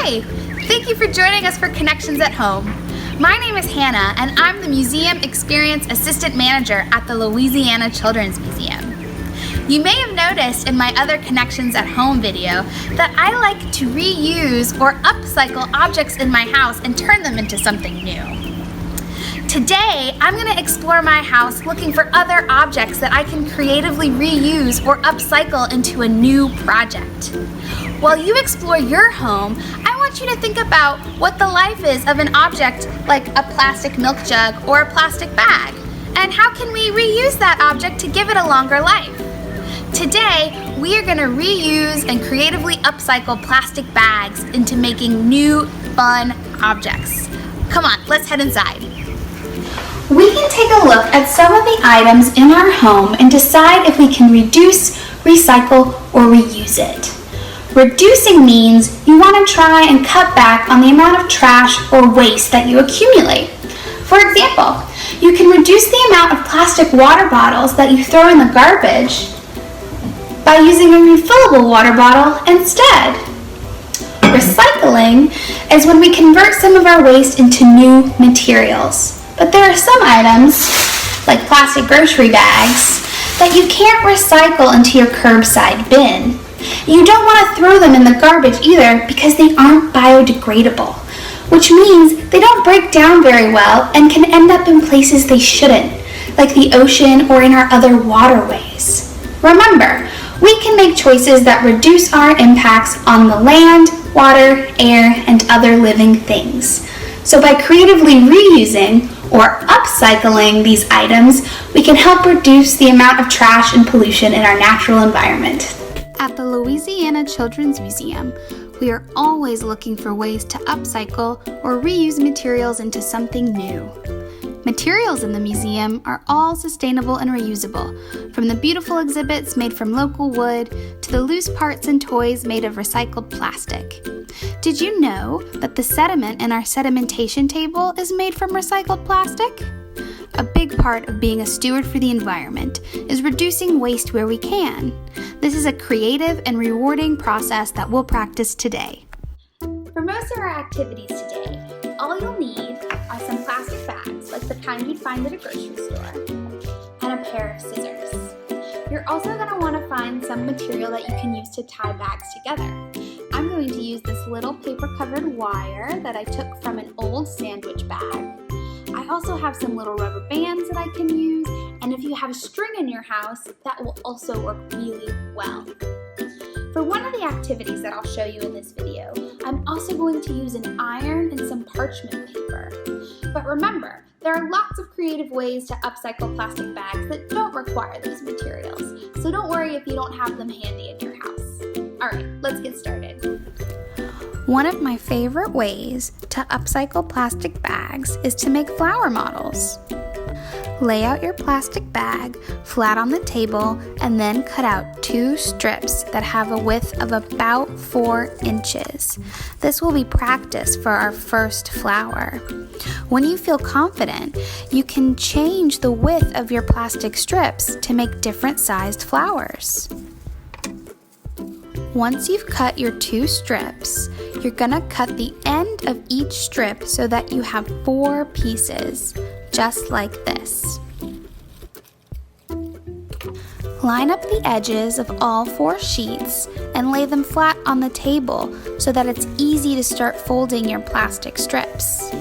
Hi! Thank you for joining us for Connections at Home. My name is Hannah, and I'm the Museum Experience Assistant Manager at the Louisiana Children's Museum. You may have noticed in my other Connections at Home video that I like to reuse or upcycle objects in my house and turn them into something new. Today, I'm going to explore my house looking for other objects that I can creatively reuse or upcycle into a new project. While you explore your home, I want you to think about what the life is of an object like a plastic milk jug or a plastic bag, and how can we reuse that object to give it a longer life. Today, we are going to reuse and creatively upcycle plastic bags into making new, fun objects. Come on, let's head inside. We can take a look at some of the items in our home and decide if we can reduce, recycle, or reuse it. Reducing means you want to try and cut back on the amount of trash or waste that you accumulate. For example, you can reduce the amount of plastic water bottles that you throw in the garbage by using a refillable water bottle instead. Recycling is when we convert some of our waste into new materials. But there are some items, like plastic grocery bags, that you can't recycle into your curbside bin. You don't want to throw them in the garbage either because they aren't biodegradable, which means they don't break down very well and can end up in places they shouldn't, like the ocean or in our other waterways. Remember, we can make choices that reduce our impacts on the land, water, air, and other living things. So by creatively reusing or upcycling these items, we can help reduce the amount of trash and pollution in our natural environment. At the Louisiana Children's Museum, we are always looking for ways to upcycle or reuse materials into something new. Materials in the museum are all sustainable and reusable, from the beautiful exhibits made from local wood to the loose parts and toys made of recycled plastic. Did you know that the sediment in our sedimentation table is made from recycled plastic? A big part of being a steward for the environment is reducing waste where we can. This is a creative and rewarding process that we'll practice today. For most of our activities today, all you'll need are some plastic bags, like the kind you'd find at a grocery store, and a pair of scissors. You're also going to want to find some material that you can use to tie bags together. I'm going to use this little paper-covered wire that I took from an old sandwich bag. I also have some little rubber bands that I can use, and if you have string in your house, that will also work really well. For one of the activities that I'll show you in this video, I'm also going to use an iron and some parchment paper. But remember, there are lots of creative ways to upcycle plastic bags that don't require those materials, so don't worry if you don't have them handy in your house. Alright, let's get started. One of my favorite ways to upcycle plastic bags is to make flower models. Lay out your plastic bag flat on the table and then cut out 2 strips that have a width of about 4 inches. This will be practice for our first flower. When you feel confident, you can change the width of your plastic strips to make different sized flowers. Once you've cut your 2 strips, you're gonna cut the end of each strip so that you have 4 pieces, just like this. Line up the edges of all 4 sheets and lay them flat on the table so that it's easy to start folding your plastic strips.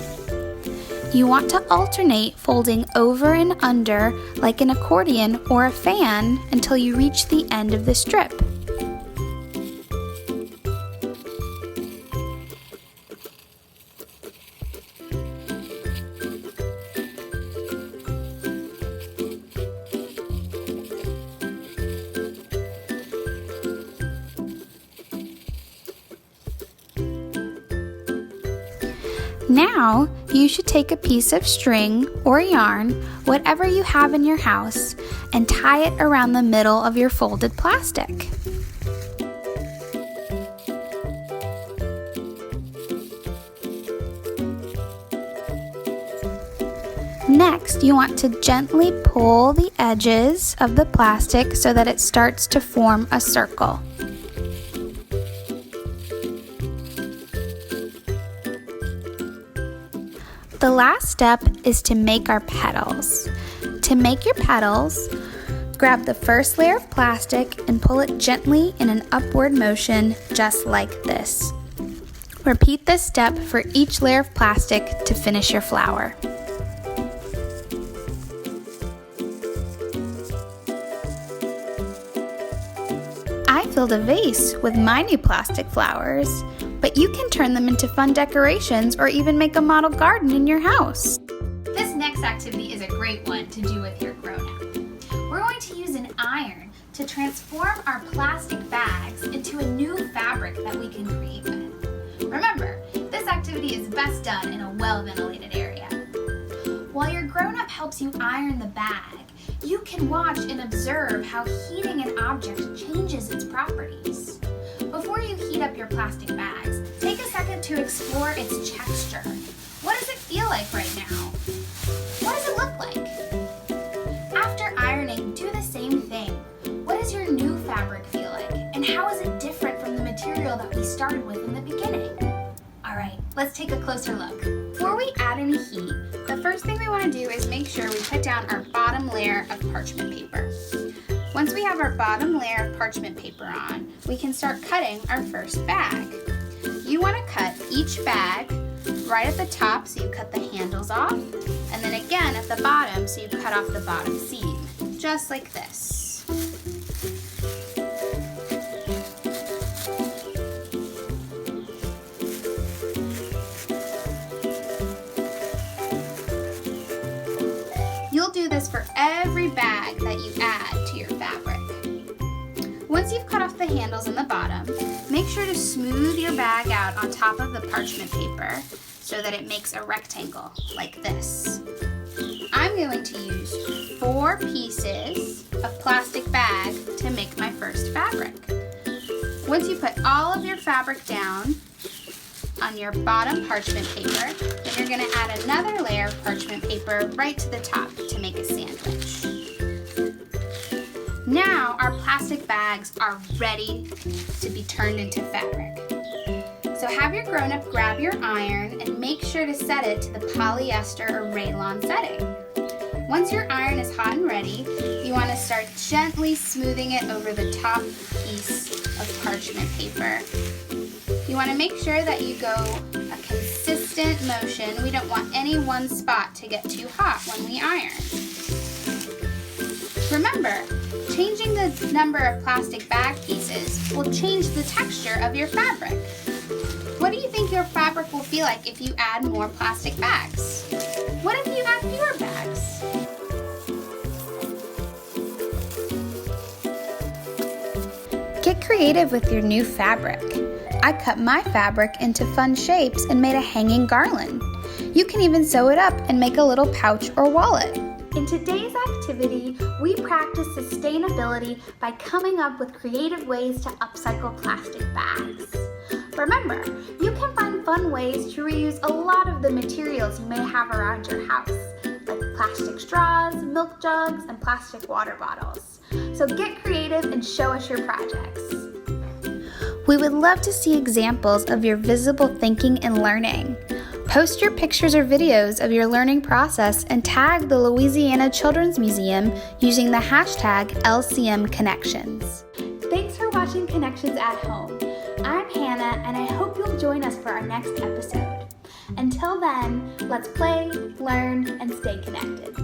You want to alternate folding over and under like an accordion or a fan until you reach the end of the strip. Now, you should take a piece of string or yarn, whatever you have in your house, and tie it around the middle of your folded plastic. Next, you want to gently pull the edges of the plastic so that it starts to form a circle. The last step is to make our petals. To make your petals, grab the first layer of plastic and pull it gently in an upward motion, just like this. Repeat this step for each layer of plastic to finish your flower. I filled a vase with my new plastic flowers, but you can turn them into fun decorations or even make a model garden in your house. This next activity is a great one to do with your grown-up. We're going to use an iron to transform our plastic bags into a new fabric that we can create with. Remember, this activity is best done in a well-ventilated area. While your grown-up helps you iron the bag, you can watch and observe how heating an object changes its properties. Before you heat up your plastic bags, take a second to explore its texture. What does it feel like right now? What does it look like? After ironing, do the same thing. What does your new fabric feel like? And how is it different from the material that we started with in the beginning? Alright, let's take a closer look. Before we add any heat, the first thing we want to do is make sure we put down our bottom layer of parchment paper. Once we have our bottom layer of parchment paper on, we can start cutting our first bag. You want to cut each bag right at the top, so you cut the handles off, and then again at the bottom, so you cut off the bottom seam, just like this. You'll do this for every bag that you add to your fabric. Once you've cut off the handles and the bottom, make sure to smooth your bag out on top of the parchment paper so that it makes a rectangle like this. I'm going to use 4 pieces of plastic bag to make my first fabric. Once you put all of your fabric down on your bottom parchment paper, then you're going to add another layer of parchment paper right to the top to make a sandwich. Now our plastic bags are ready to be turned into fabric. So have your grown-up grab your iron and make sure to set it to the polyester or rayon setting. Once your iron is hot and ready, you want to start gently smoothing it over the top piece of parchment paper. You want to make sure that you go a consistent motion. We don't want any one spot to get too hot when we iron. Remember, changing the number of plastic bag pieces will change the texture of your fabric. What do you think your fabric will feel like if you add more plastic bags? What if you add fewer bags? Get creative with your new fabric. I cut my fabric into fun shapes and made a hanging garland. You can even sew it up and make a little pouch or wallet. In today's activity, we practice sustainability by coming up with creative ways to upcycle plastic bags. Remember, you can find fun ways to reuse a lot of the materials you may have around your house, like plastic straws, milk jugs, and plastic water bottles. So get creative and show us your projects. We would love to see examples of your visible thinking and learning. Post your pictures or videos of your learning process and tag the Louisiana Children's Museum using the hashtag LCMConnections. Thanks for watching Connections at Home. I'm Hannah, and I hope you'll join us for our next episode. Until then, let's play, learn, and stay connected.